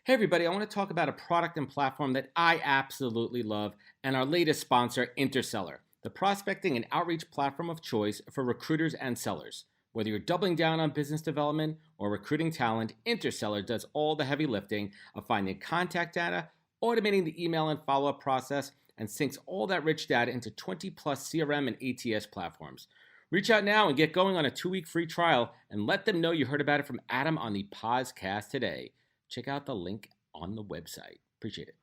Hey, everybody, I want to talk about a product and platform that I absolutely love and our latest sponsor, Interseller, the prospecting and outreach platform of choice for recruiters and sellers. Whether you're doubling down on business development or recruiting talent, Interseller does all the heavy lifting of finding contact data, automating the email and follow up process, and syncs all that rich data into 20 plus CRM and ATS platforms. Reach out now and get going on a 2-week free trial and let them know you heard about it from Adam on the podcast today. Check out the link on the website. Appreciate it.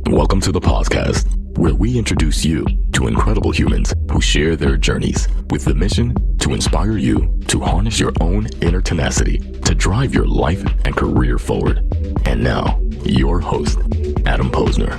Welcome to the podcast, where we introduce you to incredible humans who share their journeys with the mission to inspire you to harness your own inner tenacity to drive your life and career forward. And now, your host, Adam Posner.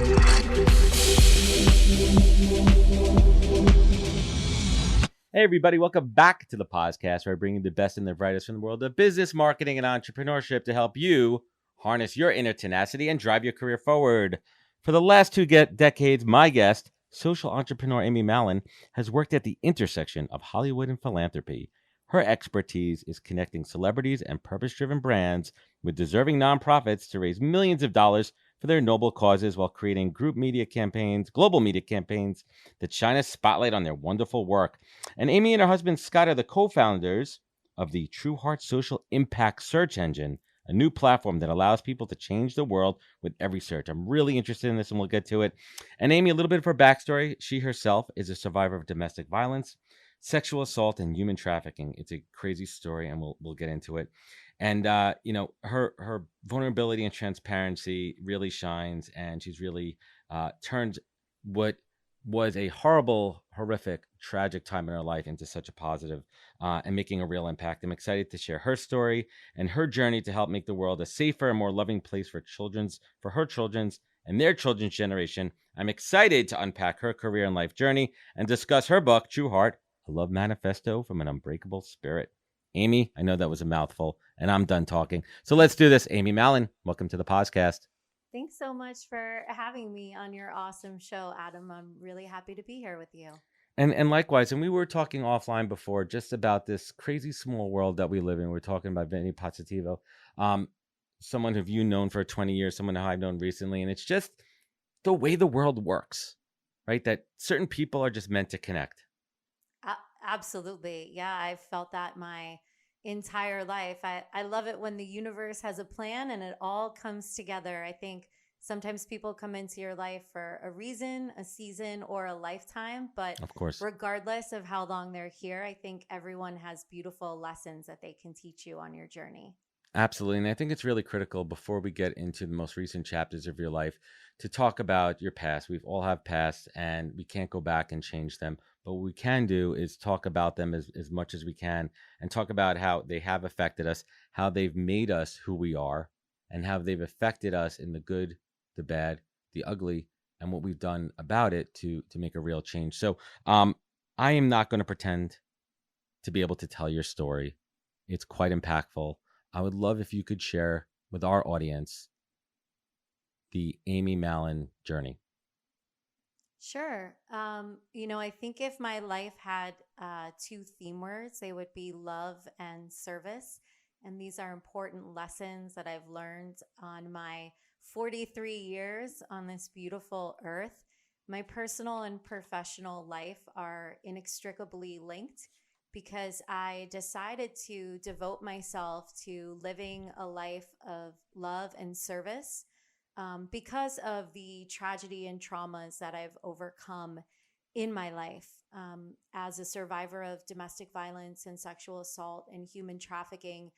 Hey, everybody. Welcome back to the podcast, where I bring you the best and the brightest from the world of business, marketing, and entrepreneurship to help you harness your inner tenacity and drive your career forward. For the last 2 decades, my guest, social entrepreneur Amy Malin, has worked at the intersection of Hollywood and philanthropy. Her expertise is connecting celebrities and purpose-driven brands with deserving nonprofits to raise millions of dollars for their noble causes while creating global media campaigns that shine a spotlight on their wonderful work. And Amy and her husband Scott are the co-founders of the Trueheart social impact search engine, a new platform that allows people to change the world with every search. I'm really interested in this, and we'll get to it. And Amy, a little bit of her backstory. She herself is a survivor of domestic violence, sexual assault, and human trafficking. It's a crazy story, and we'll get into it. And her vulnerability and transparency really shines, and she's really turned what was a horrible, horrific, tragic time in her life into such a positive and making a real impact. I'm excited to share her story and her journey to help make the world a safer and more loving place for her children's and their children's generation. I'm excited to unpack her career and life journey and discuss her book, Trueheart, a love manifesto from an unbreakable spirit. Amy, I know that was a mouthful, and I'm done talking. So let's do this. Amy Malin, welcome to the podcast. Thanks so much for having me on your awesome show, Adam. I'm really happy to be here with you. And likewise, and we were talking offline before just about this crazy small world that we live in. We're talking about Vinny Pozzotivo, someone who you've known for 20 years, someone who I've known recently, and it's just the way the world works, right? That certain people are just meant to connect. Absolutely. Yeah, I've felt that my entire life. I love it when the universe has a plan and it all comes together. I think sometimes people come into your life for a reason, a season, or a lifetime. But Of course. regardless of how long they're here, I think everyone has beautiful lessons that they can teach you on your journey. Absolutely. And I think it's really critical before we get into the most recent chapters of your life to talk about your past. We've all have past and we can't go back and change them. But what we can do is talk about them as much as we can and talk about how they have affected us, how they've made us who we are, and how they've affected us in the good, the bad, the ugly, and what we've done about it to make a real change. So I am not going to pretend to be able to tell your story. It's quite impactful. I would love if you could share with our audience the Amy Malin journey. Sure. I think if my life had 2 theme words, they would be love and service. And these are important lessons that I've learned on my 43 years on this beautiful earth. My personal and professional life are inextricably linked because I decided to devote myself to living a life of love and service because of the tragedy and traumas that I've overcome in my life. As a survivor of domestic violence and sexual assault and human trafficking,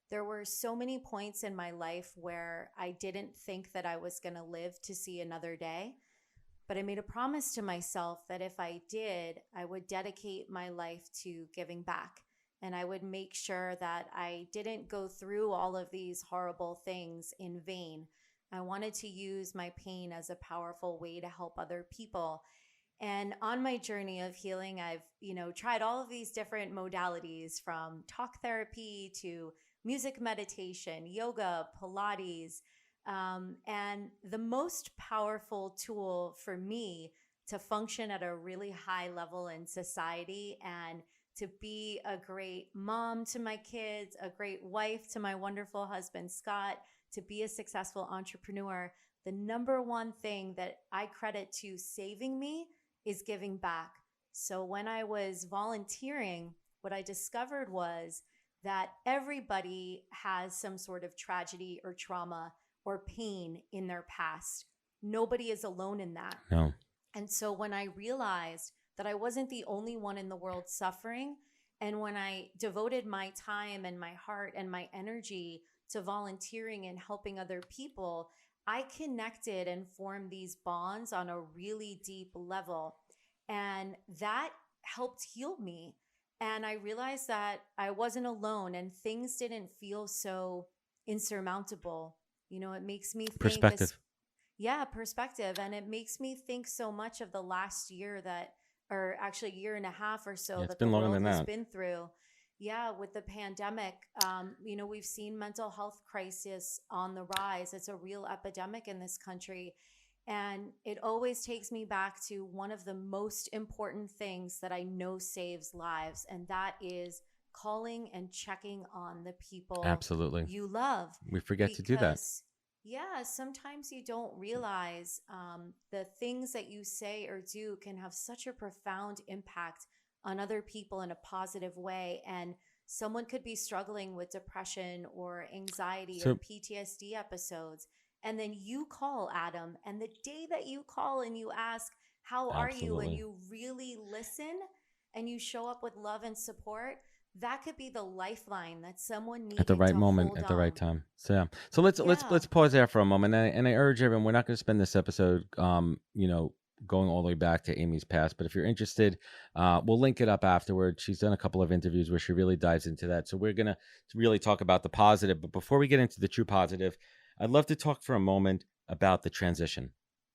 there were so many points in my life where I didn't think that I was going to live to see another day. But I made a promise to myself that if I did, I would dedicate my life to giving back. And I would make sure that I didn't go through all of these horrible things in vain. I wanted to use my pain as a powerful way to help other people. And on my journey of healing, I've, tried all of these different modalities from talk therapy to music meditation, yoga, Pilates. And the most powerful tool for me to function at a really high level in society and to be a great mom to my kids, a great wife to my wonderful husband, Scott, to be a successful entrepreneur, the number one thing that I credit to saving me is giving back. So when I was volunteering, what I discovered was that everybody has some sort of tragedy or trauma or pain in their past. Nobody is alone in that. No. And so when I realized that I wasn't the only one in the world suffering, and when I devoted my time and my heart and my energy to volunteering and helping other people, I connected and formed these bonds on a really deep level. And that helped heal me. And I realized that I wasn't alone and things didn't feel so insurmountable. It makes me think, Perspective. yeah, perspective. And it makes me think so much of the last year or actually year and a half or so Yeah, it's that the been longer world than has that. been through. Yeah, with the pandemic, we've seen mental health crisis on the rise. It's a real epidemic in this country. And it always takes me back to one of the most important things that I know saves lives, and that is calling and checking on the people Absolutely. you love. We forget to do that. Because, yeah, sometimes you don't realize the things that you say or do can have such a profound impact on other people in a positive way. And someone could be struggling with depression or anxiety or So PTSD episodes. And then you call Adam, and the day that you call and you ask, how are you? And absolutely. you really listen and you show up with love and support, that could be the lifeline that someone At the needed right to moment, hold at the right on. time. So yeah. So let's Yeah. pause there for a moment. And I urge everyone, we're not going to spend this episode going all the way back to Amy's past, but if you're interested, we'll link it up afterward. She's done a couple of interviews where she really dives into that. So we're going to really talk about the positive. But before we get into the true positive, I'd love to talk for a moment about the transition.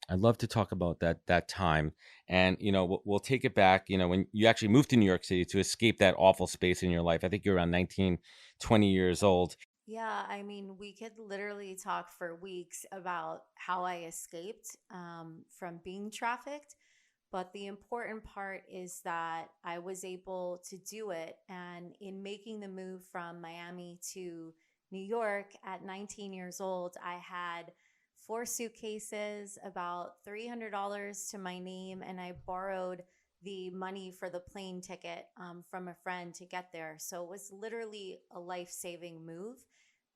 I'd love to talk about that time, and we'll take it back. When you actually moved to New York City to escape that awful space in your life. I think you're around 19, 20 years old. Yeah, I mean, we could literally talk for weeks about how I escaped from being trafficked. But the important part is that I was able to do it. And in making the move from Miami to New York at 19 years old, I had 4 suitcases, about $300 to my name, and I borrowed the money for the plane ticket from a friend to get there. So it was literally a life saving move.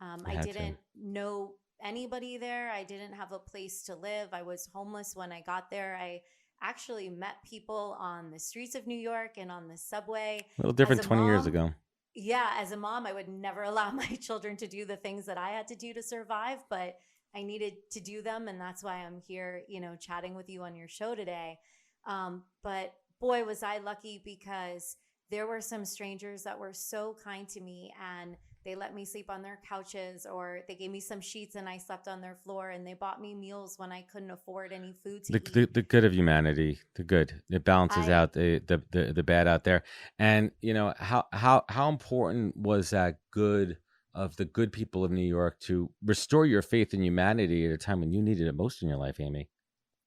You I had to. didn't know anybody there. I didn't have a place to live. I was homeless when I got there. I actually met people on the streets of New York and on the subway. A little As different a 20 years mom, ago. yeah, as a mom, I would never allow my children to do the things that I had to do to survive, but I needed to do them. And that's why I'm here, chatting with you on your show today. But boy, was I lucky because there were some strangers that were so kind to me, and they let me sleep on their couches, or they gave me some sheets and I slept on their floor, and they bought me meals when I couldn't afford any food to eat. The good of humanity, the good, it balances I out the bad out there. And how important was that good of the good people of New York to restore your faith in humanity at a time when you needed it most in your life, Amy?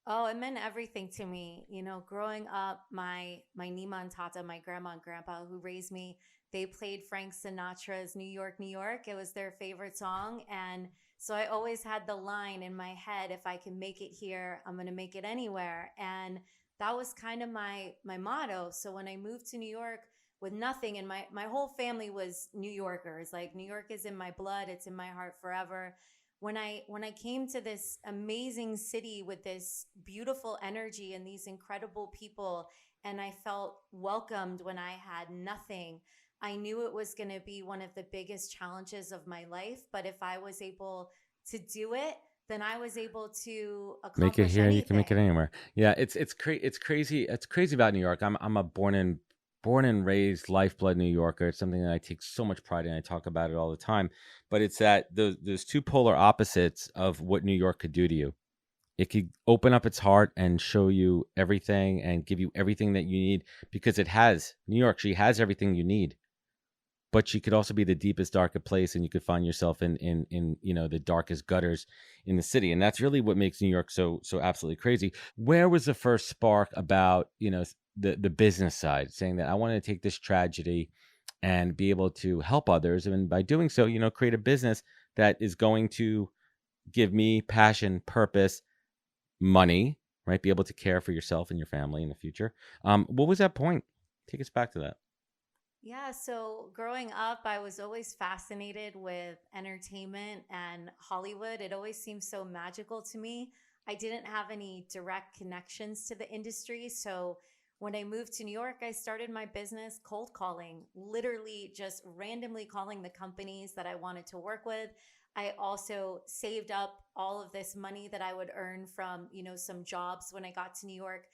Oh, it meant everything to me. Growing up, my Nima and Tata, my grandma and grandpa who raised me, they played Frank Sinatra's New York, New York. It was their favorite song. And so I always had the line in my head, if I can make it here, I'm going to make it anywhere. And that was kind of my motto. So when I moved to New York with nothing, and my whole family was New Yorkers, like New York is in my blood, it's in my heart forever. When I came to this amazing city with this beautiful energy and these incredible people, and I felt welcomed when I had nothing, I knew it was going to be one of the biggest challenges of my life. But if I was able to do it, then I was able to Make it accomplish here, you can make it anything. anywhere. Yeah, it's crazy. It's crazy about New York. I'm a born and raised lifeblood New Yorker. It's something that I take so much pride in. I talk about it all the time. But it's that those two polar opposites of what New York could do to you. It could open up its heart and show you everything and give you everything that you need, because it has New York. She has everything you need, but she could also be the deepest, darkest place, and you could find yourself in the darkest gutters in the city. And that's really what makes New York so absolutely crazy. Where was the first spark about the business side, saying that I want to take this tragedy and be able to help others, and by doing so, create a business that is going to give me passion, purpose, money, right? Be able to care for yourself and your family in the future. What was that point? Take us back to that. Yeah, so growing up, I was always fascinated with entertainment and Hollywood. It always seemed so magical to me. I didn't have any direct connections to the industry. So when I moved to New York, I started my business cold calling, literally just randomly calling the companies that I wanted to work with. I also saved up all of this money that I would earn from, some jobs when I got to New York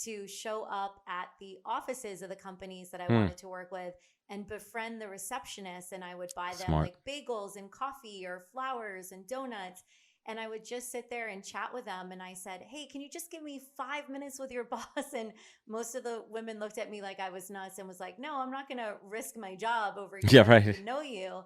to show up at the offices of the companies that I Hmm. wanted to work with and befriend the receptionists. And I would buy them Smart. like bagels and coffee or flowers and donuts. And I would just sit there and chat with them. And I said, hey, can you just give me 5 minutes with your boss? And most of the women looked at me like I was nuts and was like, no, I'm not going to risk my job over you. Yeah, I don't right. even know you.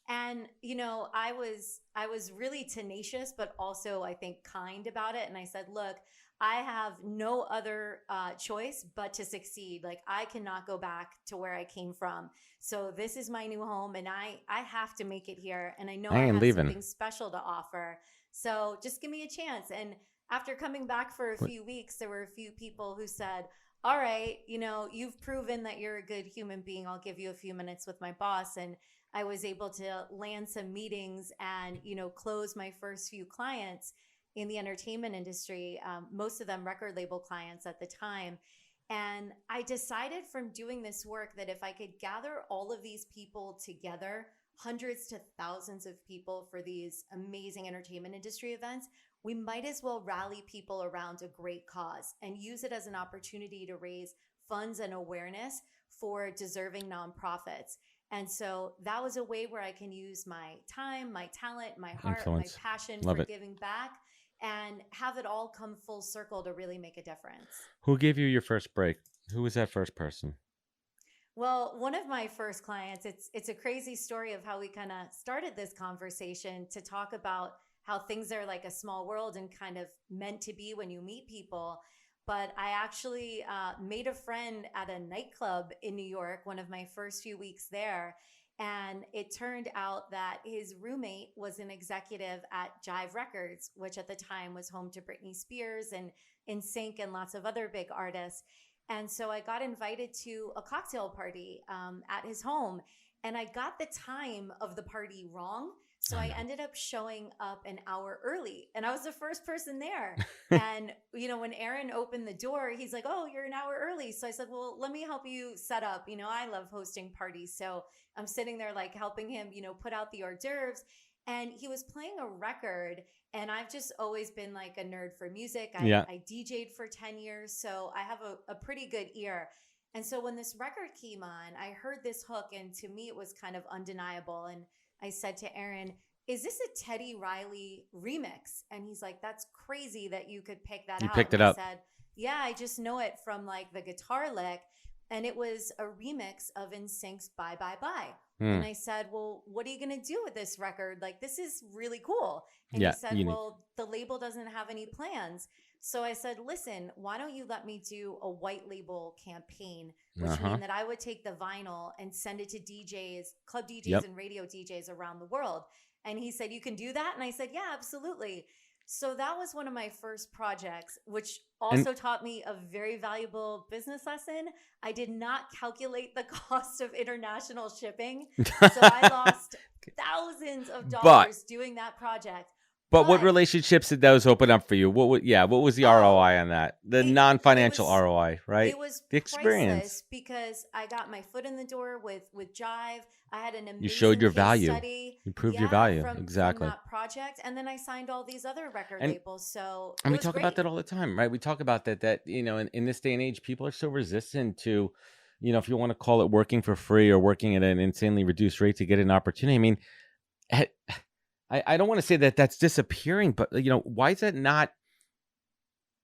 And I was really tenacious, but also I think kind about it. And I said, look, I have no other choice but to succeed. Like I cannot go back to where I came from. So this is my new home, and I have to make it here. And I know I I ain't have leaving. something special to offer. So just give me a chance. And after coming back for a What- few weeks, there were a few people who said, all right, you've proven that you're a good human being. I'll give you a few minutes with my boss. And I was able to land some meetings and, close my first few clients in the entertainment industry, most of them record label clients at the time. And I decided from doing this work that if I could gather all of these people together, hundreds to thousands of people for these amazing entertainment industry events, we might as well rally people around a great cause and use it as an opportunity to raise funds and awareness for deserving nonprofits. And so that was a way where I can use my time, my talent, my heart, Influence. my passion Love for it. giving back and have it all come full circle to really make a difference. Who gave you your first break? Who was that first person? Well, one of my first clients, it's a crazy story of how we kind of started this conversation to talk about how things are like a small world and kind of meant to be when you meet people. But I actually made a friend at a nightclub in New York, one of my first few weeks there. And it turned out that his roommate was an executive at Jive Records, which at the time was home to Britney Spears and NSYNC and lots of other big artists. And so I got invited to a cocktail party at his home. And I got the time of the party wrong. So I ended up showing up an hour early, and I was the first person there. And, when Aaron opened the door, he's like, oh, you're an hour early. So I said, well, let me help you set up. I love hosting parties. So I'm sitting there like helping him, put out the hors d'oeuvres. And he was playing a record. And I've just always been like a nerd for music. I DJ'd for 10 years. So I have a pretty good ear. And so when this record came on, I heard this hook, and to me, it was kind of undeniable. And I said to Aaron, is this a Teddy Riley remix? And he's like, that's crazy that you could pick that out. You picked it and up. I said, yeah, I just know it from like the guitar lick. And it was a remix of NSYNC's Bye Bye Bye. And I said, well, what are you going to do with this record? Like, this is really cool. And he said, well, the label doesn't have any plans. So I said, listen, why don't you let me do a white label campaign, which means that I would take the vinyl and send it to DJs, club DJs and radio DJs around the world. And he said, you can do that? And I said, yeah, absolutely. So that was one of my first projects, which also taught me a very valuable business lesson. I did not calculate the cost of international shipping. So I lost thousands of dollars doing that project. But what relationships did those open up for you? What was the ROI on that? The non-financial ROI, right? It was the experience priceless because I got my foot in the door with Jive. I had an amazing you showed your case value. study. You proved your value. From that project, and then I signed all these other record labels. So we talk about that all the time, right? We talk about that in this day and age, people are so resistant to, if you want to call it working for free or working at an insanely reduced rate to get an opportunity. I mean, I don't want to say that that's disappearing, but why is that not?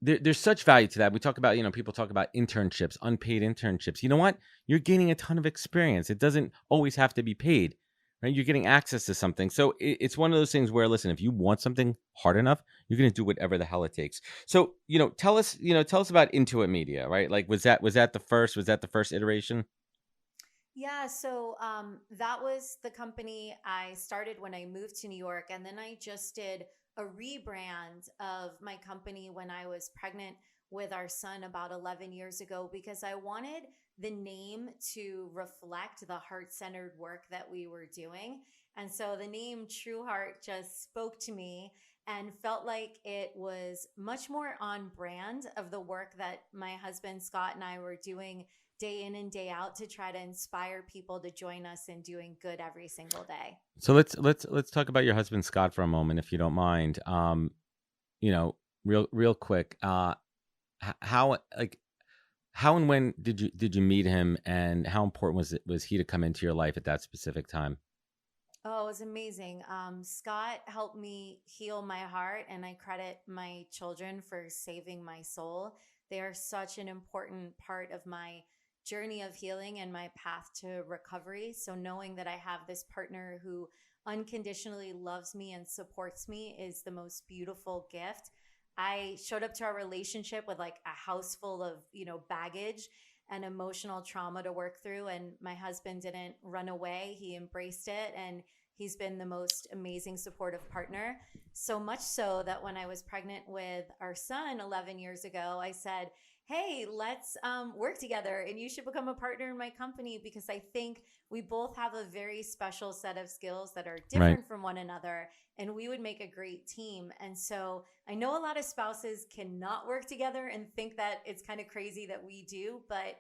There's such value to that. We talk about, people talk about internships, unpaid internships. You know what? You're gaining a ton of experience. It doesn't always have to be paid, right? You're getting access to something. So it's one of those things where, listen, if you want something hard enough, you're going to do whatever the hell it takes. So, tell us about Intuit Media, right? Like, was that the first iteration? Yeah, so that was the company I started when I moved to New York. And then I just did a rebrand of my company when I was pregnant with our son about 11 years ago because I wanted the name to reflect the heart centered work that we were doing. And so the name Trueheart just spoke to me and felt like it was much more on brand of the work that my husband Scott and I were doing day in and day out to try to inspire people to join us in doing good every single day. So let's talk about your husband Scott for a moment, if you don't mind. Real quick. How how and when did you meet him, and how important was he to come into your life at that specific time? Oh, it was amazing. Scott helped me heal my heart, and I credit my children for saving my soul. They are such an important part of my journey of healing and my path to recovery. So, knowing that I have this partner who unconditionally loves me and supports me is the most beautiful gift. I showed up to our relationship with like a house full of, baggage and emotional trauma to work through. And my husband didn't run away, he embraced it. And he's been the most amazing supportive partner. So much so that when I was pregnant with our son 11 years ago, I said, hey, let's work together and you should become a partner in my company because I think we both have a very special set of skills that are Right. different from one another and we would make a great team. And so I know a lot of spouses cannot work together and think that it's kind of crazy that we do, but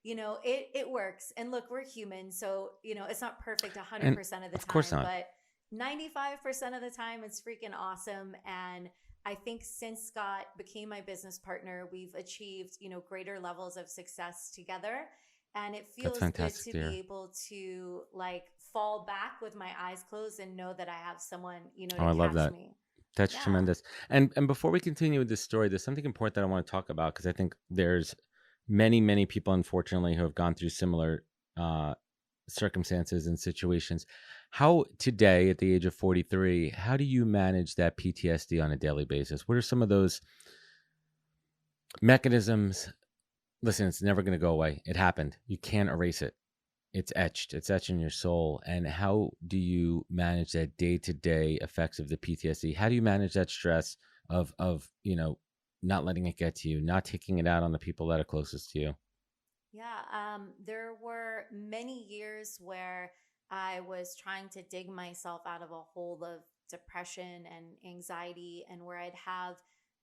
it works. And look, we're human, so it's not perfect And 100% of the of course time, not. but 95% of the time it's freaking awesome. And I think since Scott became my business partner, we've achieved, greater levels of success together. And it That's feels good fantastic to to be hear. able to like fall back with my eyes closed and know that I have someone, Oh, to I love catch that. me. That's Yeah. tremendous. And before we continue with this story, there's something important that I want to talk about because I think there's many people, unfortunately, who have gone through similar uh, circumstances and situations. How today, at the age of 43, how do you manage that PTSD on a daily basis? What are some of those mechanisms? Listen, it's never going to go away. It happened. You can't erase it. It's etched. It's etched in your soul. And how do you manage that day-to-day effects of the PTSD? How do you manage that stress of not letting it get to you, not taking it out on the people that are closest to you? Yeah, there were many years where I was trying to dig myself out of a hole of depression and anxiety, and where I'd have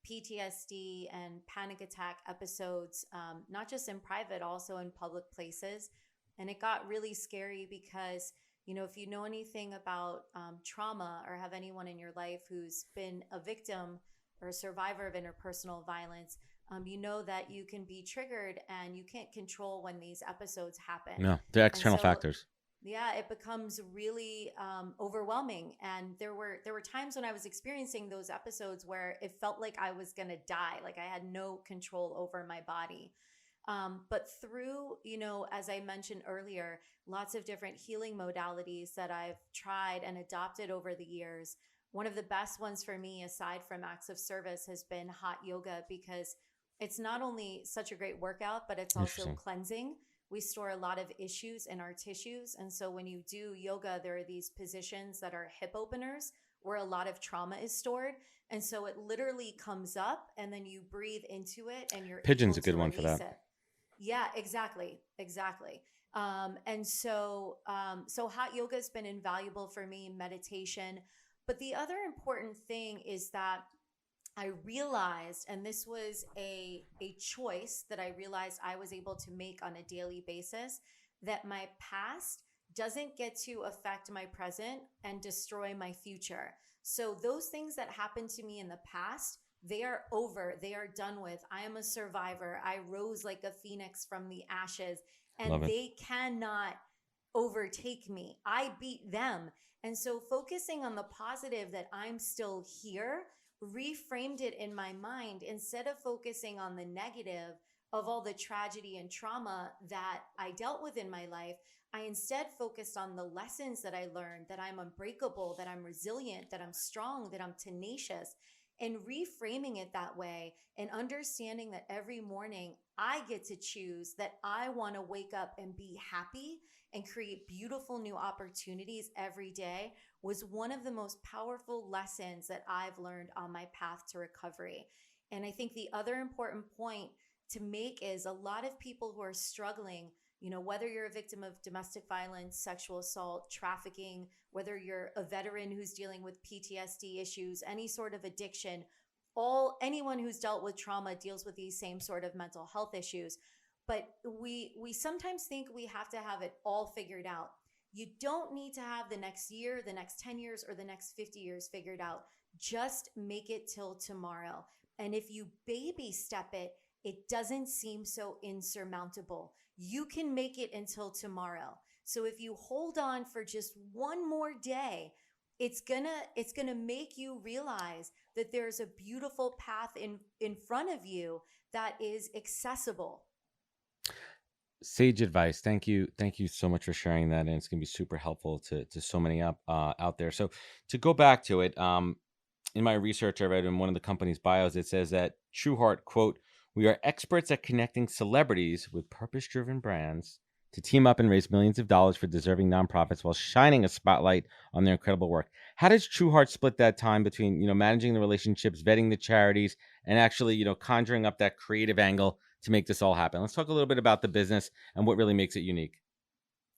PTSD and panic attack episodes, not just in private, also in public places. And it got really scary because, if you know anything about trauma or have anyone in your life who's been a victim or a survivor of interpersonal violence, you know that you can be triggered and you can't control when these episodes happen. No, the And external so, factors. yeah, it becomes really overwhelming. And there were times when I was experiencing those episodes where it felt like I was gonna die, like I had no control over my body. But through, as I mentioned earlier, lots of different healing modalities that I've tried and adopted over the years. One of the best ones for me, aside from acts of service, has been hot yoga because it's not only such a great workout, but it's also Interesting. cleansing. We store a lot of issues in our tissues. And so when you do yoga, there are these positions that are hip openers where a lot of trauma is stored. And so it literally comes up and then you breathe into it and you're able Pigeon's a to good one for release that. it. Yeah, exactly. So hot yoga has been invaluable for me, meditation. But the other important thing is that I realized, and this was a choice that I realized I was able to make on a daily basis, that my past doesn't get to affect my present and destroy my future. So those things that happened to me in the past, they are over. They are done with. I am a survivor. I rose like a phoenix from the ashes, and Love it. they cannot overtake me. I beat them. And so focusing on the positive that I'm still here reframed it in my mind. Instead of focusing on the negative, of all the tragedy and trauma that I dealt with in my life, I instead focused on the lessons that I learned, that I'm unbreakable, that I'm resilient, that I'm strong, that I'm tenacious, and reframing it that way and understanding that every morning I get to choose that I want to wake up and be happy and create beautiful new opportunities every day was one of the most powerful lessons that I've learned on my path to recovery. And I think the other important point to make is a lot of people who are struggling, whether you're a victim of domestic violence, sexual assault, trafficking, whether you're a veteran who's dealing with PTSD issues, any sort of addiction, anyone who's dealt with trauma deals with these same sort of mental health issues. But we sometimes think we have to have it all figured out. You don't need to have the next year, the next 10 years, or the next 50 years figured out. Just make it till tomorrow. And if you baby step it, it doesn't seem so insurmountable. You can make it until tomorrow. So if you hold on for just one more day, it's gonna make you realize that there's a beautiful path in front of you that is accessible. Sage advice. Thank you so much for sharing that, and it's going to be super helpful to so many out there. So to go back to it, in my research I read in one of the company's bios, it says that Trueheart, quote, "We are experts at connecting celebrities with purpose-driven brands to team up and raise millions of dollars for deserving nonprofits while shining a spotlight on their incredible work." How does Trueheart split that time between, managing the relationships, vetting the charities, and actually, conjuring up that creative angle to make this all happen? Let's talk a little bit about the business and what really makes it unique.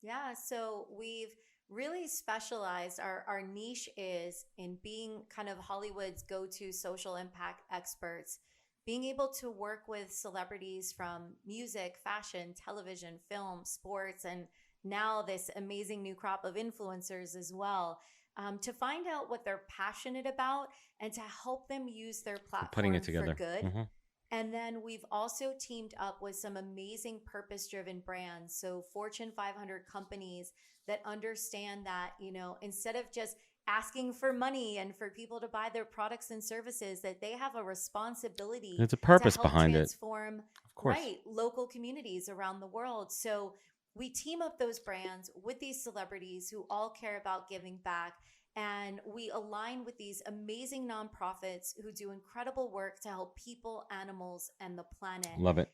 Yeah, so we've really specialized. Our niche is in being kind of Hollywood's go-to social impact experts, being able to work with celebrities from music, fashion, television, film, sports, and now this amazing new crop of influencers as well, to find out what they're passionate about and to help them use their Putting it platform for together. good. And then we've also teamed up with some amazing purpose-driven brands. So Fortune 500 companies that understand that, instead of just asking for money and for people to buy their products and services, that they have a responsibility There's a to purpose help behind it. transform, Of course. right, local communities around the world. So we team up those brands with these celebrities who all care about giving back. And we align with these amazing nonprofits who do incredible work to help people, animals, and the planet. Love it.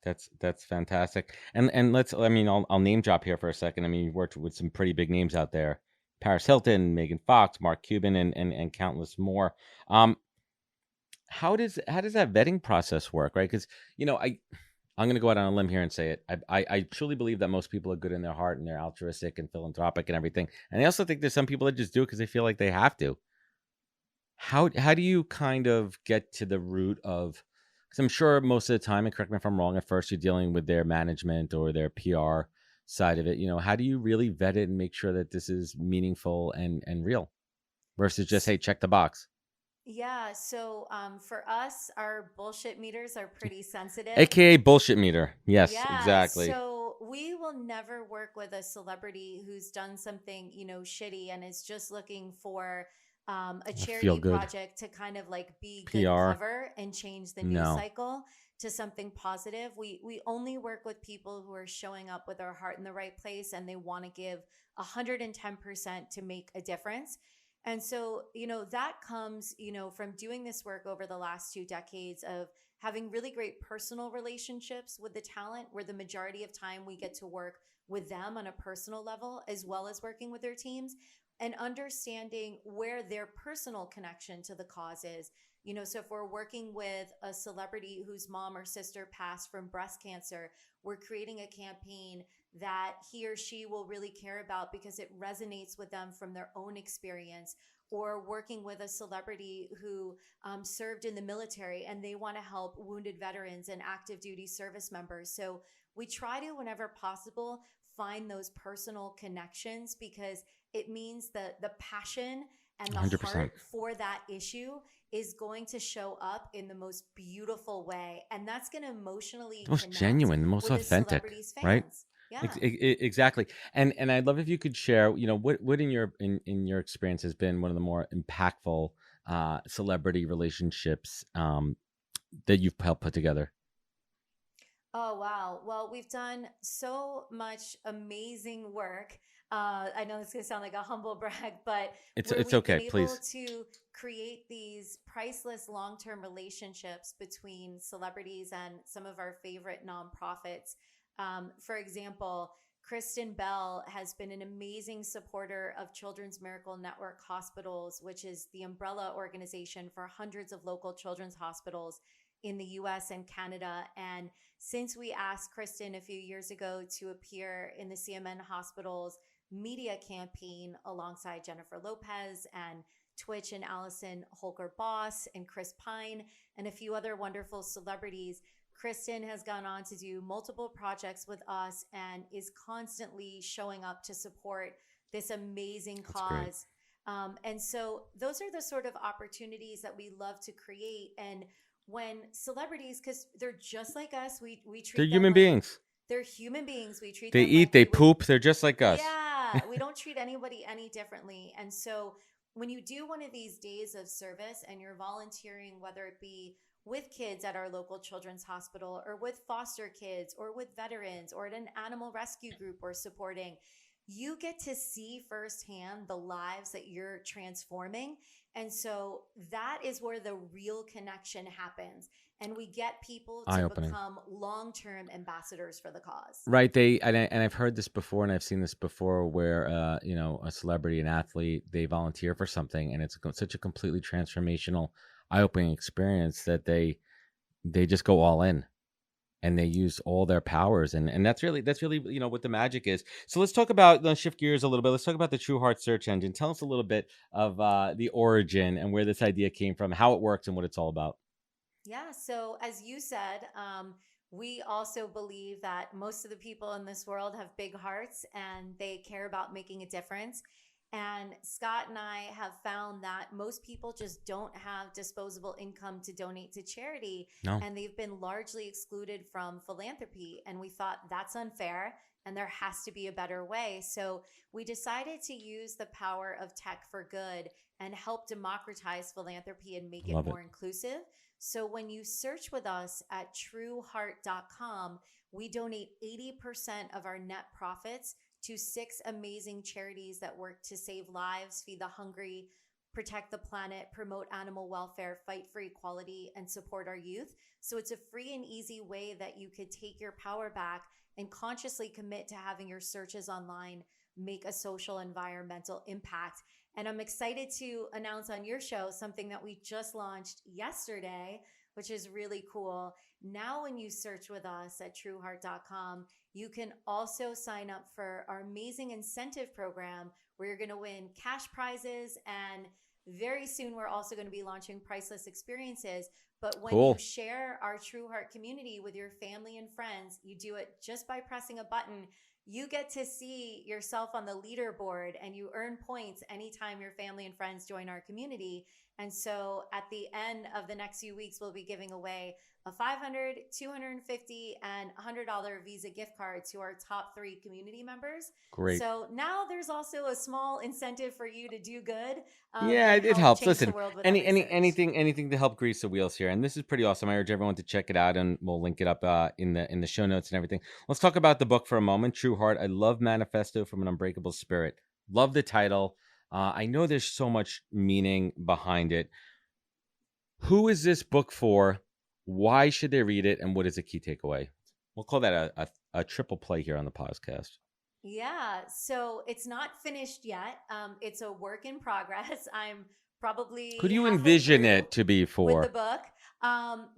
That's fantastic. And I'll name drop here for a second. I mean, you've worked with some pretty big names out there. Paris Hilton, Megan Fox, Mark Cuban, and countless more. How does that vetting process work, right? Because, I'm going to go out on a limb here and say it. I truly believe that most people are good in their heart and they're altruistic and philanthropic and everything. And I also think there's some people that just do it because they feel like they have to. How do you kind of get to the root of, because I'm sure most of the time, and correct me if I'm wrong, at first you're dealing with their management or their PR side of it. How do you really vet it and make sure that this is meaningful and real versus just, hey, check the box? Yeah. So for us, our bullshit meters are pretty sensitive. AKA bullshit meter. Yes, Yeah, exactly. so we will never work with a celebrity who's done something, shitty and is just looking for a charity project to kind of like be good PR. cover and change the news cycle to something positive. We only work with people who are showing up with their heart in the right place and they want to give 110% to make a difference. And so, that comes, from doing this work over the last 2 decades of having really great personal relationships with the talent, where the majority of time we get to work with them on a personal level, as well as working with their teams and understanding where their personal connection to the cause is. So if we're working with a celebrity whose mom or sister passed from breast cancer, we're creating a campaign that he or she will really care about because it resonates with them from their own experience. Or working with a celebrity who served in the military and they want to help wounded veterans and active duty service members. So we try to, whenever possible, find those personal connections because it means that the passion and the 100%. heart for that issue is going to show up in the most beautiful way. And that's going to emotionally the most genuine, the most authentic, right? Yeah. Exactly. And I'd love if you could share, what in your experience has been one of the more impactful celebrity relationships that you've helped put together. Oh, wow. Well, we've done so much amazing work. I know this is going to sound like a humble brag, but where It's we've okay, been able please. to create these priceless long term relationships between celebrities and some of our favorite nonprofits. For example, Kristen Bell has been an amazing supporter of Children's Miracle Network Hospitals, which is the umbrella organization for hundreds of local children's hospitals in the US and Canada. And since we asked Kristen a few years ago to appear in the CMN Hospital's media campaign alongside Jennifer Lopez and Twitch and Allison Holker Boss and Chris Pine and a few other wonderful celebrities, Kristen has gone on to do multiple projects with us and is constantly showing up to support this amazing That's great. cause. And so those are the sort of opportunities that we love to create. And when celebrities, because they're just like us, we They're treat them human like beings. they're human beings. We treat They them eat, like they we would. poop. They're just like us. Yeah, we don't treat anybody any differently. And so when you do one of these days of service and you're volunteering, whether it be with kids at our local children's hospital or with foster kids or with veterans or at an animal rescue group we're supporting, you get to see firsthand the lives that you're transforming. And so that is where the real connection happens. And we get people Eye to opening. become long-term ambassadors for the cause. Right. And I've heard this before, and I've seen this before, where a celebrity, an athlete, they volunteer for something, and it's such a completely transformational, eye-opening experience that they just go all in, and they use all their powers, and that's really what the magic is. So let's shift gears a little bit. Let's talk about the Trueheart search engine. Tell us a little bit of the origin and where this idea came from, how it works, and what it's all about. Yeah. So, as you said, we also believe that most of the people in this world have big hearts and they care about making a difference. And Scott and I have found that most people just don't have disposable income to donate to charity. No. And they've been largely excluded from philanthropy. And we thought that's unfair and there has to be a better way. So we decided to use the power of tech for good and help democratize philanthropy and make it Love it. more inclusive. So when you search with us at trueheart.com, we donate 80% of our net profits to 6 amazing charities that work to save lives, feed the hungry, protect the planet, promote animal welfare, fight for equality, and support our youth. So it's a free and easy way that you could take your power back and consciously commit to having your searches online make a social environmental impact. And I'm excited to announce on your show something that we just launched yesterday, which is really cool. Now, when you search with us at trueheart.com, you can also sign up for our amazing incentive program where you're going to win cash prizes. And very soon, we're also going to be launching priceless experiences. But when Cool. you share our Trueheart community with your family and friends, you do it just by pressing a button. You get to see yourself on the leaderboard and you earn points anytime your family and friends join our community. And so at the end of the next few weeks, we'll be giving away a $500, $250, and $100 Visa gift card to our top 3 community members. Great. So now there's also a small incentive for you to do good. Yeah, And it help helps. change Listen, the world with any every any search. anything to help grease the wheels here, and this is pretty awesome. I urge everyone to check it out, and we'll link it up in the show notes and everything. Let's talk about the book for a moment. Trueheart. I love Manifesto from an Unbreakable Spirit. Love the title. I know there's so much meaning behind it. Who is this book for? Why should they read it? And what is a key takeaway? We'll call that a triple play here on the podcast. Yeah, so it's not finished yet. It's a work in progress. I'm probably Could you halfway envision through it to be with the for? book.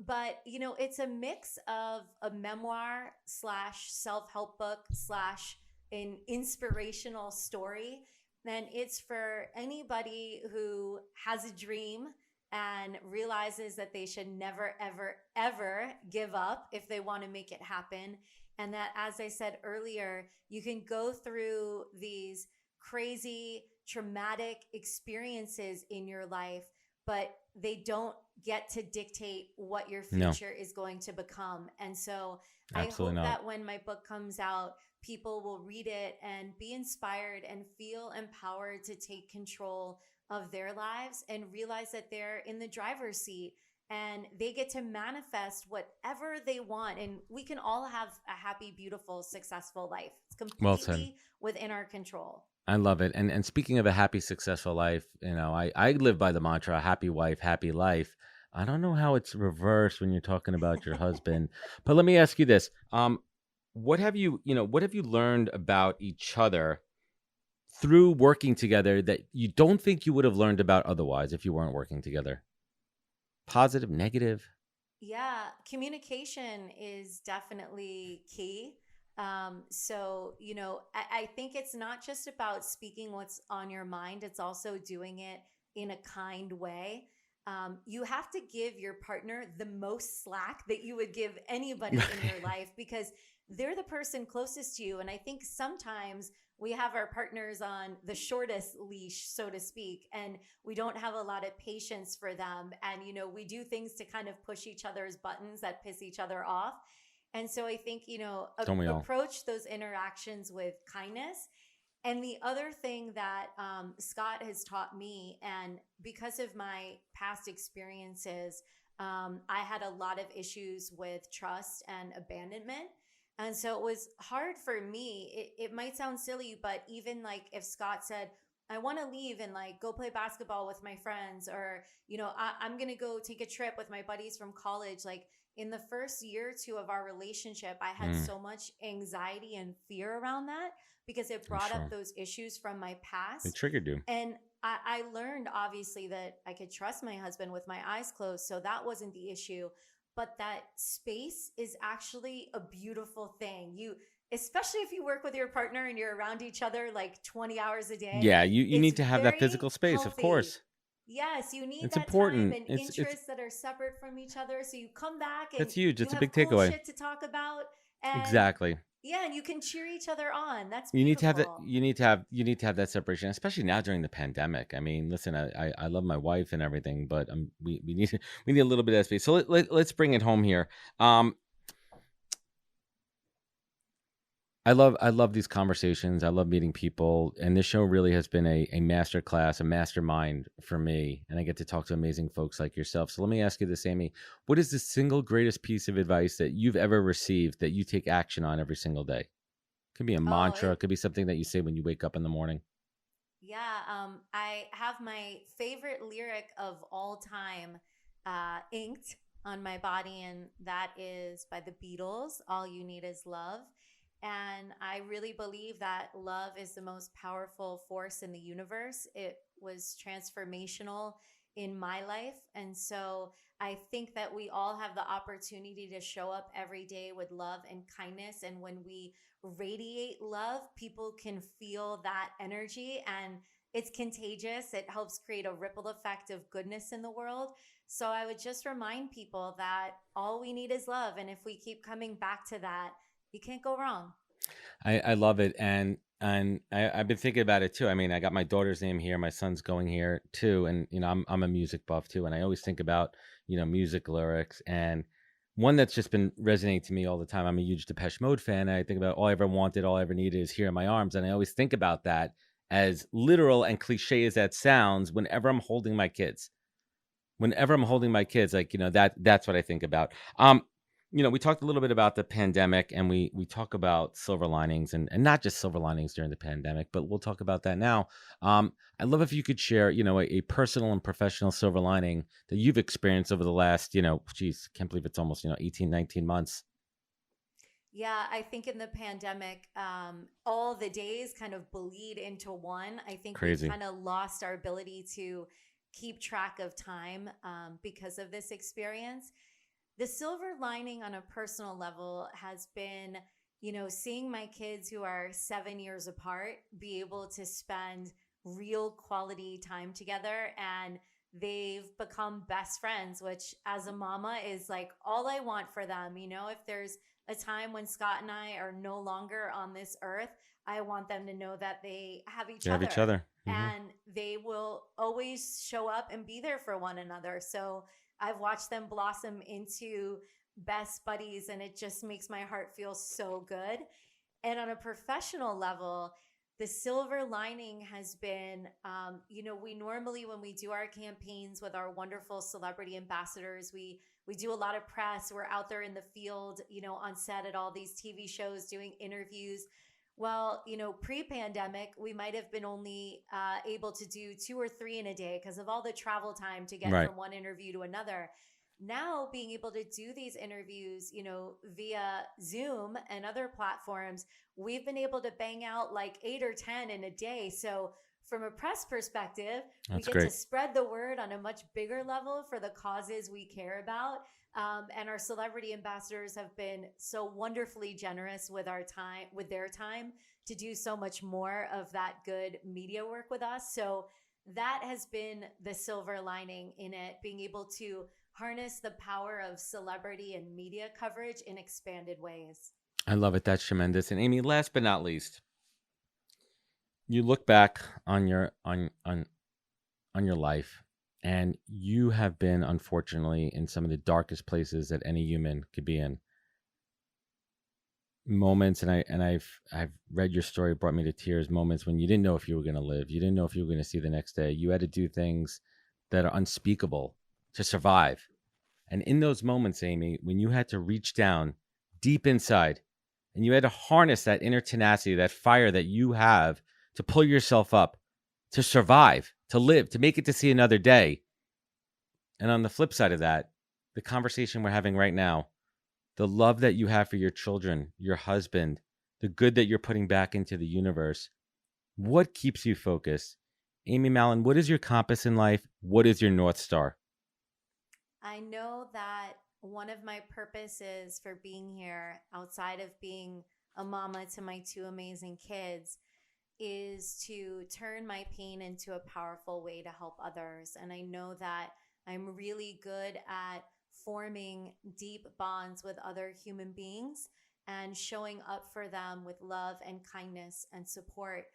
But it's a mix of a memoir slash self-help book slash an inspirational story. And it's for anybody who has a dream and realizes that they should never, ever, ever give up if they want to make it happen. And that, as I said earlier, you can go through these crazy, traumatic experiences in your life, but they don't get to dictate what your No. future is going to become. And so Absolutely I hope not. that when my book comes out, people will read it and be inspired and feel empowered to take control of their lives and realize that they're in the driver's seat and they get to manifest whatever they want. And we can all have a happy, beautiful, successful life. It's Well said. completely within our control. I love it. And speaking of a happy, successful life, I live by the mantra, happy wife, happy life. I don't know how it's reversed when you're talking about your husband, but let me ask you this. What have you learned about each other through working together that you don't think you would have learned about otherwise if you weren't working together? Positive, negative? Yeah, communication is definitely key. I think it's not just about speaking what's on your mind, it's also doing it in a kind way. You have to give your partner the most slack that you would give anybody in your life, because they're the person closest to you. And I think sometimes we have our partners on the shortest leash, so to speak, and we don't have a lot of patience for them. And, we do things to kind of push each other's buttons that piss each other off. And so I think, Don't we all? approach those interactions with kindness. And the other thing that Scott has taught me, and because of my past experiences, I had a lot of issues with trust and abandonment. And so it was hard for me. It might sound silly, but even like if Scott said, I want to leave and like go play basketball with my friends, or, I'm going to go take a trip with my buddies from college. Like in the first year or two of our relationship, I had so much anxiety and fear around that because it brought up those issues from my It past. triggered you. And I learned obviously that I could trust my husband with my eyes closed. So that wasn't the issue. But that space is actually a beautiful thing. Especially if you work with your partner and you're around each other like 20 hours a day. Yeah, you It's need to have that very physical space, of healthy. course. Yes, you need It's that time important. and It's interests that are separate from each other. So you come back and That's huge. you It's a have big cool takeaway. shit to talk about. And Exactly. yeah, and you can cheer each other on. That's You need to have that. beautiful. You need to have that separation, especially now during the pandemic. I mean, listen, I love my wife and everything, but we need we need a little bit of space. So let's bring it home here. I love these conversations. I love meeting people, and this show really has been a master class, a mastermind for me. And I get to talk to amazing folks like yourself. So let me ask you this, Amy: what is the single greatest piece of advice that you've ever received that you take action on every single day? Could be a Oh, mantra. It could be something that you say when you wake up in the morning. yeah. I have my favorite lyric of all time inked on my body, and that is by the Beatles, All You Need Is Love. And I really believe that love is the most powerful force in the universe. It was transformational in my life. And so I think that we all have the opportunity to show up every day with love and kindness. And when we radiate love, people can feel that energy, and it's contagious. It helps create a ripple effect of goodness in the world. So I would just remind people that all we need is love. And if we keep coming back to that, you can't go wrong. I love it, I've been thinking about it too. I mean, I got my daughter's name here, my son's going here too, and I'm a music buff too, and I always think about music lyrics, and one that's just been resonating to me all the time. I'm a huge Depeche Mode fan. And I think about all I ever wanted, all I ever needed is here in my arms, and I always think about that as literal and cliche as that sounds. Whenever I'm holding my kids, like that's what I think about. We talked a little bit about the pandemic, and we talk about silver linings, and not just silver linings during the pandemic, but we'll talk about that now. I'd love if you could share a personal and professional silver lining that you've experienced over the last geez, can't believe it's almost 18, 19 months. Yeah, I think in the pandemic, all the days kind of bleed into one. I think we've Crazy. kind of lost our ability to keep track of time because of this experience. The silver lining on a personal level has been, seeing my kids who are 7 years apart be able to spend real quality time together, and they've become best friends, which as a mama is like all I want for them. If there's a time when Scott and I are no longer on this earth, I want them to know that they have each You have other, each other. and they will always show up and be there for one another. So I've watched them blossom into best buddies, and it just makes my heart feel so good. And on a professional level, the silver lining has been, we normally, when we do our campaigns with our wonderful celebrity ambassadors, we do a lot of press. We're out there in the field, on set at all these TV shows doing interviews. Well, pre-pandemic, we might have been only able to do 2 or 3 in a day because of all the travel time to get Right. from one interview to another. Now, being able to do these interviews, via Zoom and other platforms, we've been able to bang out like 8 or 10 in a day. So from a press perspective, we That's get great. to spread the word on a much bigger level for the causes we care about. And our celebrity ambassadors have been so wonderfully generous with their time to do so much more of that good media work with us. So that has been the silver lining in it, being able to harness the power of celebrity and media coverage in expanded ways. I love it. That's tremendous. And Amy, last but not least, you look back on your life, and you have been, unfortunately, in some of the darkest places that any human could be in. Moments, and I've read your story, it brought me to tears. Moments when you didn't know if you were going to live, you didn't know if you were going to see the next day. You had to do things that are unspeakable to survive. And in those moments, Amy, when you had to reach down deep inside, and you had to harness that inner tenacity, that fire that you have to pull yourself up, to survive, to live, to make it to see another day. And on the flip side of that, the conversation we're having right now, the love that you have for your children, your husband, the good that you're putting back into the universe. What keeps you focused? Amy Malin, what is your compass in life? What is your North Star? I know that one of my purposes for being here, outside of being a mama to my 2 amazing kids, is to turn my pain into a powerful way to help others. And I know that I'm really good at forming deep bonds with other human beings and showing up for them with love and kindness and support.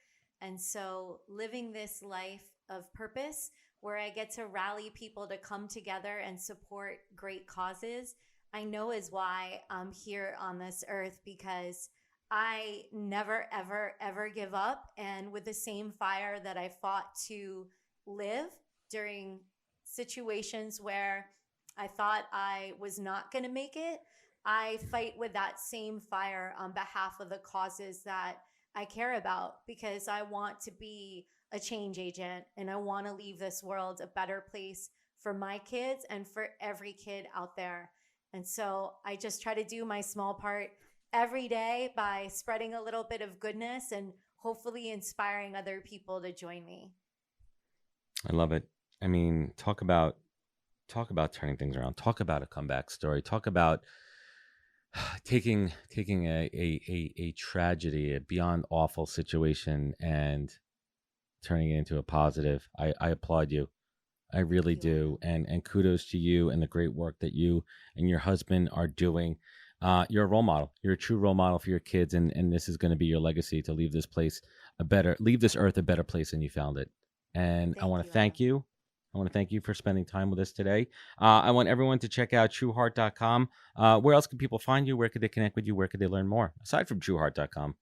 And so living this life of purpose where I get to rally people to come together and support great causes, I know is why I'm here on this earth, because I never, ever, ever give up. And with the same fire that I fought to live during situations where I thought I was not going to make it, I fight with that same fire on behalf of the causes that I care about, because I want to be a change agent and I want to leave this world a better place for my kids and for every kid out there. And so I just try to do my small part every day by spreading a little bit of goodness and hopefully inspiring other people to join me. I love it. I mean, talk about turning things around. Talk about a comeback story. Talk about taking a tragedy, a beyond awful situation, and turning it into a positive. I applaud you. I really do. And kudos to you and the great work that you and your husband are doing. You're a role model. You're a true role model for your kids, and this is going to be your legacy, to leave this earth a better place than you found it. And I want to thank you. I want to thank you for spending time with us today. I want everyone to check out Trueheart.com. Where else can people find you? Where could they connect with you? Where could they learn more aside from Trueheart.com?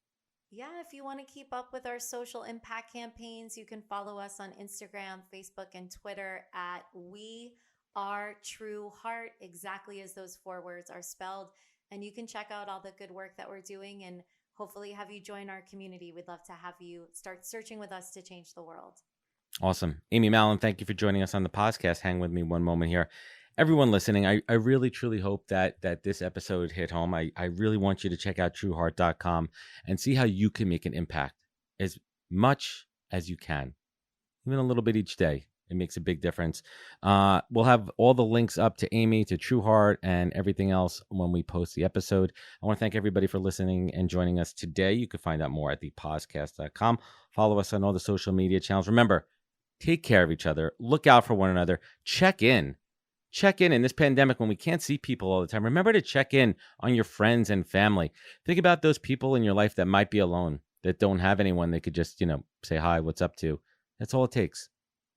Yeah, if you want to keep up with our social impact campaigns, you can follow us on Instagram, Facebook, and Twitter at We Are Trueheart, exactly as those 4 words are spelled. And you can check out all the good work that we're doing and hopefully have you join our community. We'd love to have you start searching with us to change the world. Awesome. Amy Malin, thank you for joining us on the podcast. Hang with me one moment here. Everyone listening, I really, truly hope that this episode hit home. I really want you to check out Trueheart.com and see how you can make an impact as much as you can. Even a little bit each day. It makes a big difference. We'll have all the links up to Amy, to Trueheart, and everything else when we post the episode. I want to thank everybody for listening and joining us today. You can find out more at thepodcast.com. Follow us on all the social media channels. Remember, take care of each other. Look out for one another. Check in this pandemic when we can't see people all the time. Remember to check in on your friends and family. Think about those people in your life that might be alone, that don't have anyone they could just, say hi, what's up to. That's all it takes.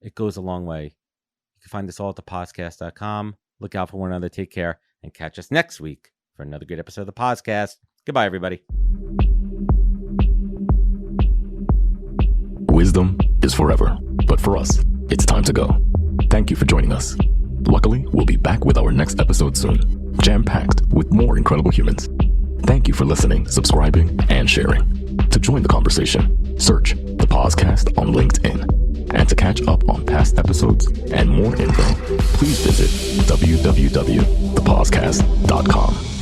It goes a long way. You can find us all at thepodcast.com. Look out for one another. Take care and catch us next week for another great episode of the podcast. Goodbye, everybody. wisdom is forever, but for us, it's time to go. Thank you for joining us. Luckily, we'll be back with our next episode soon, jam-packed with more incredible humans. Thank you for listening, subscribing, and sharing. To join the conversation, search the Podcast on LinkedIn. And to catch up on past episodes and more info, please visit www.thepodcast.com.